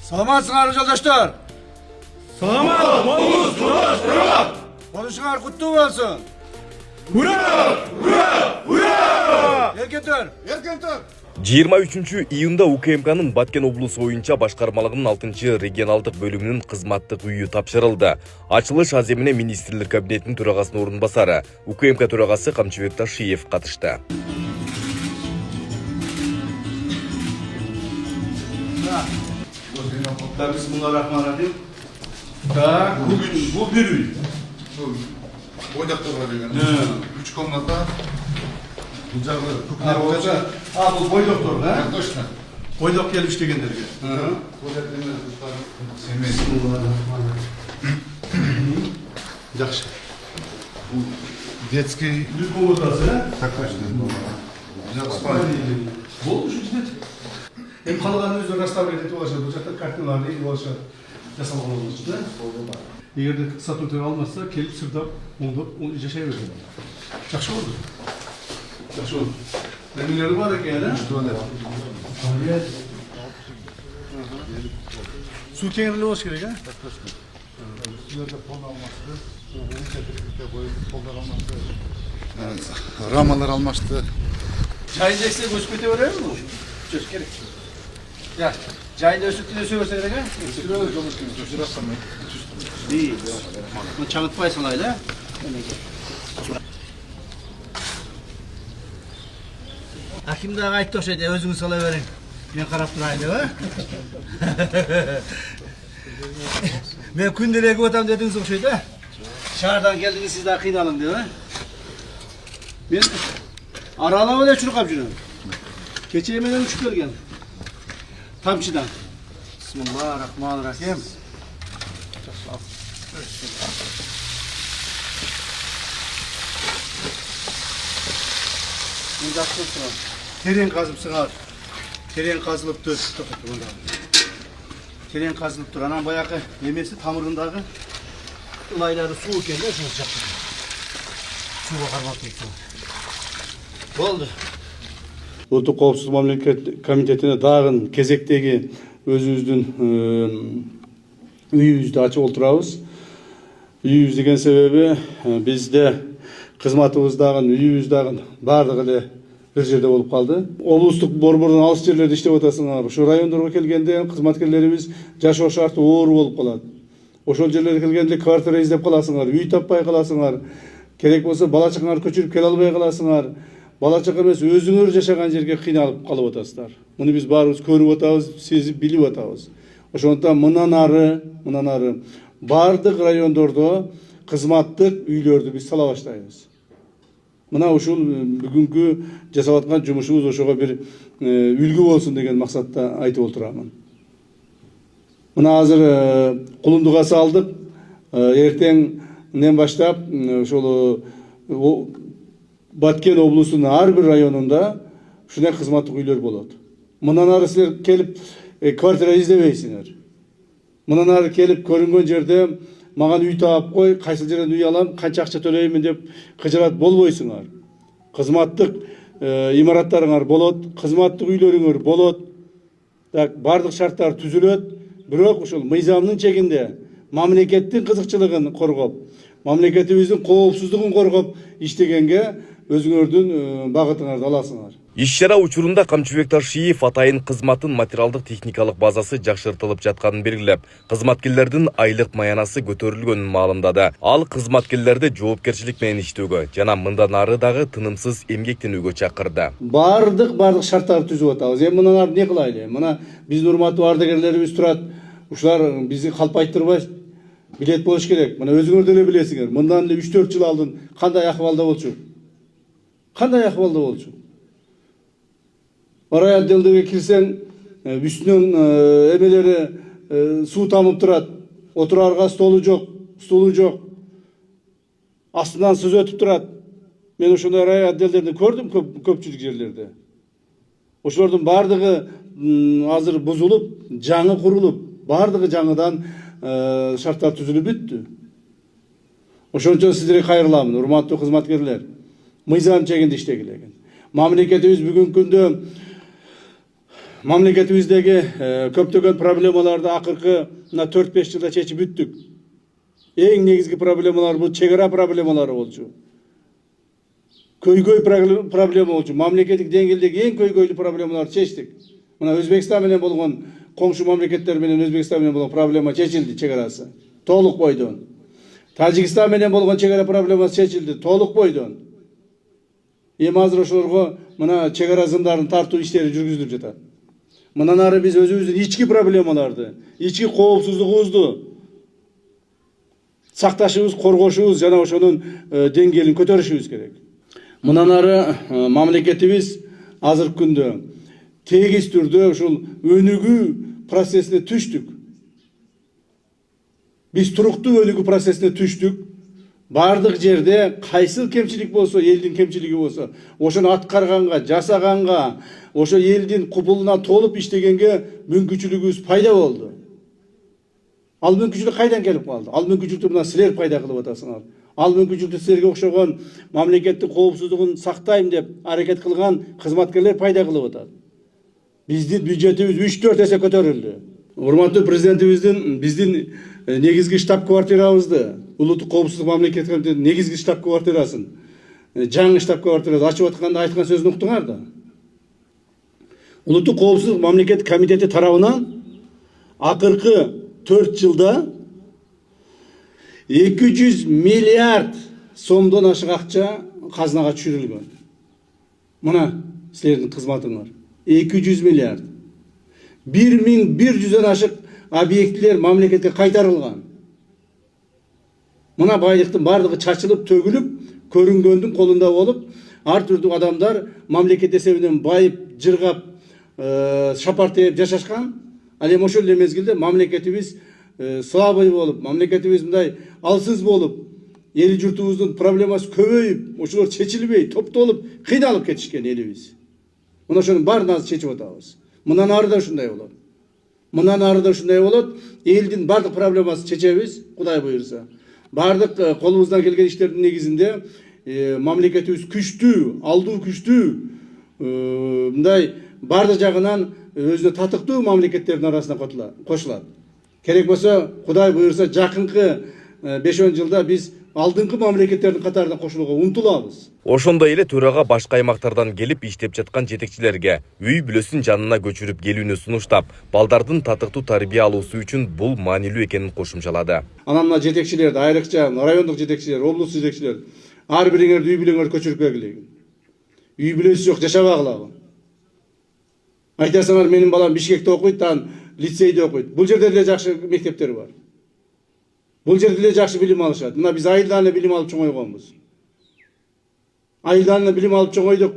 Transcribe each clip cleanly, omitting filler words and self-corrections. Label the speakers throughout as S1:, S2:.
S1: Salamatçılar joldaşlar.
S2: Salamat bolunuz, turmuş, turmuş.
S1: Konuşuңар құтты болсын.
S2: Ура! Ура! Ура!
S1: Еркен тұр.
S3: 23 июнда УКМКнын Баткен облусу боюнча башкармалыгынын 6-регионалдык бөлүмүнүн кызматтык үйү тапшырылды. Ачылыш аземине министрлер кабинетинин төрагасынын орун басары УКМК төрагасы Камчыбек Ташиев катышты.
S1: Bismillahirrahmanirrahim. Так, bu bir үй.
S4: Бойдақтарға деген. 3 комната. Бұл жағы
S1: А, бұл бойдоктор, да?
S4: точно.
S1: Бойдок келіп іштегендерге. Жақсы.
S4: Детский.
S1: Бұл комнатасы, да?
S4: Так точно. Спальня.
S1: Бұл үшін жетеді. Hem қалған өзі расставлять етіп олаша, бұл жақта картиналарды олаша жасалған олаша, да? Егерде сату алмаса, келіп сырдап, оңдап, жашай береді. Жақсы болды. Жақсы болды. Бөлмелері бар екен, да? Су кеңірлі болса керек, а?
S4: Рамалар алмашты.
S1: Жайында ексек өсіп кете береміз бұл? Сөз керек. Ya, жайында өсіп өсе керек, а? Değil. Bunu çağıtmayı salaydı, ha? Hakim daha ayıp toşaydı, özünü salıverin. Ben karap duraydı, ha? Ben kündelege otam dediniz okşaydı, ha? Şahırdan geldiniz, siz daha kıynalım diyor, ha? Ben aralama öyle çürük kapçının. Keçe yemeden uçuk gelgen. Tamçıdan. Bismillahirrahmanirrahim. Tereң қазып сыңар. Терең қазылып тұр. Терең қазылып тұр. Анан баяғы немесі тамырындағы ылайлары су екен де жұмыс жақты. Суға қармап кетті. Болды. Ұлттық қауіпсіздік мемлекет комитетіне дағын кезектегі өзіміздің үйімізді ашып отырабыз. Үйіміз деген себебі бізде қызматымыздағын, үйіміздағын барлығы эле bir жерде болып қалды. Облыстық борбордон алыс жерлерде иштеп атасыңар. Ошо райондорго келгенде кызматкерлерибиз жашоо шарты оор болуп калат. Ошол жерлерге келгенде квартира издеп каласыңар, үй таппай каласыңар. Керек болсо бала чакаңар көчүрүп келе албай каласыңар. Бала чака эмес, өзүңөр жашаган жерге кыйналып калып атасыздар. Муну биз баарыбыз көрүп атабыз, сезип билип атабыз. Ошондуктан мындан ары бардык райондордо кызматтык үйлөрдү биз сала баштайбыз. Мына ушул бүгүнкү жасап аткан жумушубуз ошого бир үлгү болсун деген максатта айтып отурамын. Мына азыр кулундуга салдык. Эртеңден баштап ошол Баткен облусунун ар бир районунда ушундай кызматтык үйлөр болот. Мындан ары силер келип квартира издебейсиңер. Мындан ары келип көрүнгөн жерде маған үй таап кой, кайсыл жерден үй алам, канча акча төлөймүн деп кыжырат болбойсуңар. Кызматтык имараттарыңар болот, кызматтык үйлөрүңөр болот. Так, бардык шарттар түзүлөт, бирок ушул мыйзамдын чегинде мамлекеттин кызыкчылыгын коргоп, мамлекетибиздин коопсуздугун коргоп иштегенге өзүңөрдүн багытыңарды аласыңар.
S3: Иш-чара учурунда Камчыбек Ташиев атайын кызматтын материалдык техникалык базасы жакшыртылып жатканын белгилеп, кызматкерлердин айлык маянасы көтөрүлгөнүн маалымдады. Ал кызматкерлерди жоопкерчилик менен иштөөгө жана мындан ары дагы тынымсыз эмгектенүүгө чакырды.
S1: Бардык шарттарды түзүп атабыз. Эми мындан ары не кылайлы? Мына биздин урматтуу ардагерлерибиз турат. Ушулар бизди калпайттырбай билет болуш керек. Мына өзүңөр деле билесиңер. Мындан эле 3-4 жыл алдын кандай акыбалда болчу? Орай отделдеге кирсең, үстүнөн эмелери суу тамып турат. Отурарга столу жок. Астынан сөз өтүп турат. Мен ошондой рай отделдерди көрдүм көпчүлүк жерлерде. Ошолордун бардыгы азыр бузулуп, жаңы курулуп, бардыгы жаңыдан шарттар түзүлүп бүттү. Ошон үчүн сиздерге кайрыламын, урматтуу кызматкерлер. Мыйзам чегинде иштегиле. Мамлекетибиз бүгүнкү күндө мамлекетибиздеги көптөгөн проблемаларды акыркы 4-5 жылда чечип бүттүк. Эң негизги проблемалар бул чек ара проблемалары болчу. Көйгөй проблема болчу. Мамлекеттик деңгээлдеги эң көйгөйлүү проблемаларды чечтик. Мына Өзбекстан менен болгон коңшу мамлекеттер менен Өзбекстан менен болгон проблема чечилди, чек арасы толук бойдон. Тажикстан менен болгон чек ара проблемасы чечилди, толук бойдон. Эми азыр ошолорго мына чек ара зымдарын тартуу иштери жүргүзүлүп жатат. Мындан ары биз өзүбүздүн ички проблемаларды, ички коопсуздугубузду сакташыбыз, коргошубуз жана ошонун деңгээлин көтөрүшүбүз керек. Мындан ары мамлекетибиз азыркы күндө тегиз түрдө ушул өнүгүү процессине түштүк. Биз туруктуу өнүгүү процессине түштүк. Бардык жерде кайсыл кемчилик болсо, элдин кемчилиги болсо, ошону аткарганга, жасаганга, ошо элдин кубулуна толуп иштегенге мүмкүнчүлүгүбүз пайда болду. Ал мүмкүнчүлүк кайдан келип калды? Ал мүмкүнчүлүктү мына силер пайда кылып атасыңар. Ал мүмкүнчүлүктү силерге окшогон мамлекеттик коопсуздугун сактайм деп аракет кылган кызматкерлер пайда кылып атат. Биздин бюджетибиз 3-4 эсе көтөрүлдү. Урматтуу президентибиздин биздин негизги штаб-квартирабызды, улуттук коопсуздук мамлекеттик комитетинин негизги штаб-квартирасын, жаңы штаб-квартирасы ачып атканда айткан сөзүн уктуңар да. Улуттук коопсуздук мамлекеттик комитети тарабынан акыркы 4 жылда 200 миллиард сомдон ашык акча казынага түшүрүлгөн. Мына силердин кызматыңар 200 миллиард. 1100дөн ашык объектилер мамлекетке кайтарылган. Мына байлыктын бардыгы чачылып, төгүлүп, көрүнгөндүн колунда болуп, ар түрдүү адамдар мамлекет эсебинен байып, жыргап, шапартеп жашашкан. Ал эми ошол эле мезгилде мамлекетибиз слабый болуп, мамлекетибиз мындай алсыз болуп, эл журтубуздун проблемасы көбөйүп, ошолор чечилбей, топтолуп, кыйналып кетишкен элибиз. Мына ошонун баарын азыр чечип атабыз. Мындан ары да ушундай болот. Мындан ары да ушундай болот. Элдин бардык проблемасын чечебиз, Кудай буйрса. Бардык колубуздан келген иштердин негизинде мамлекетибиз күчтүү, алдуу күчтүү, мындай бардык жагынан өзүнө татыктуу мамлекеттердин арасына кошулат. Керек болсо, Кудай буйрса, жакынкы 5-10 жылда биз алдыңкы мамлекеттердин катарына кошулууга умтулабыз.
S3: Ошондой эле төрага башка аймактардан келип иштеп жаткан жетекчилерге үй бүлөсүн жанына көчүрүп келүүнү сунуштап, балдардын татыктуу тарбия алуусу үчүн бул маанилүү экенин кошумчалады.
S1: Анан мына жетекчилерди, айрыкча райондук жетекчилер, облустук жетекчилер, ар бириңерди үй бүлөңөрдү көчүрүп келгиле. Үй бүлөсү жок жашабагыла. Айтасыңар, менин балам Бишкекте окуйт, ан лицейде окуйт. Бул жерде деле жакшы мектептер бар. Бул жерде деле жакшы билим алышат. Мына биз айылдан эле билим алып чоңойгонбуз. Айылдан эле билим алып чоңойдук.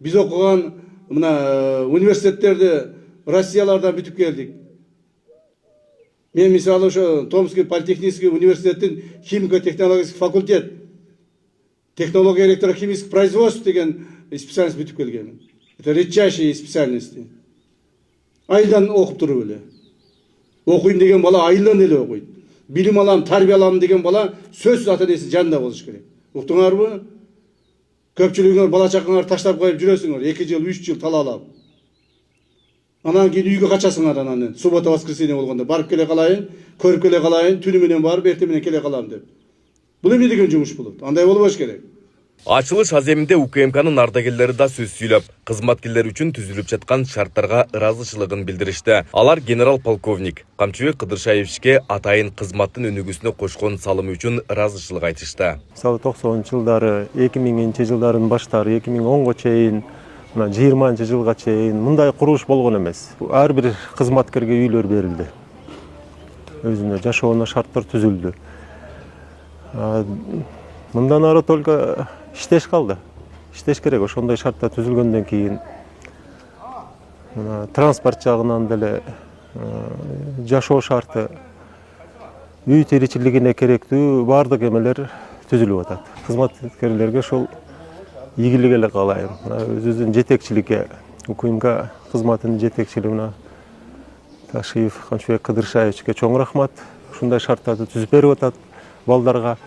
S1: Биз окуган мына университеттерди Россиялардан бүтүп келдик. Мен мисалы ошо Томский политехнический университеттин химико-технологический факультет, технология электрохимических производств деген специальность бүтүп келгенмин. Это редчайшие специальности. Айылдан окуп туруп эле. Окуйм деген бала айылдан эле окуйт. Билим алам, тарбия алам деген бала сөзсүз ата энесинин жанында болуш керек. Уктуңарбы? Көпчүлүгүңөр бала чакаңарды таштап коюп жүрөсүңөр, 2 жыл, 3 жыл талаалап. Анан кийин үйгө качасыңар, анан суббота воскресенье болгондо барып келе калайын, көрүп келе калайын, түнү менен барып, эртең менен келе калам деп. Бул эмне деген жумуш болот? Андай болбош керек.
S3: Ачылыш аземинде УКМКнын ардагерлери да сөз сүйлөп, кызматкерлер үчүн түзүлүп жаткан шарттарга ыраазычылыгын билдиришти. Алар генерал-полковник Камчыбек Кыдыршаевичке атайын кызматтын өнүгүүсүнө кошкон салымы үчүн ыраазычылык айтышты.
S5: Мисалы 90-жылдары, 2000-жылдардын баштары, 2010го чейин, 20-жылга чейин мындай курулуш болгон эмес. Ар бир кызматкерге үйлөр берилди. Өзүнө жашооно шарттар түзүлдү. Мындан ары только иштеш калды. Иштеш керек. Ошондой шарттар түзүлгөндөн кийин транспорт жагынан деле жашоо шарты, үй тиричилигине керектүү бардык эмелер түзүлүп атат. Кызматкерлерге ошол ийгилик эле каалайм. Өзүбүздүн жетекчиликке, УКМК кызматынын жетекчилигине Ташиев Камчыбек Кыдыршаевичке чоң рахмат. Ушундай шарттарды түзүп берип атат балдарга.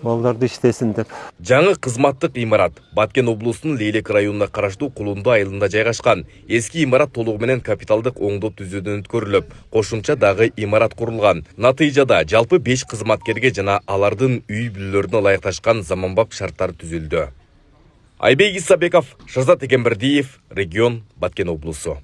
S5: балдарды иштесин деп.
S3: Жаңы кызматтык имарат Баткен облусунун Лейлек районуна караштуу Кулунду айылында жайгашкан. Эски имарат толугу менен капиталдык оңдоп түзүүдөн өткөрүлүп, кошумча дагы имарат курулган. Натыйжада жалпы 5 кызматкерге жана алардын үй бүлөлөрүнө ылайыкташкан заманбап шарттар түзүлдү. Айбек Исабеков, Шырзат Эгембердиев, регион, Баткен облусу.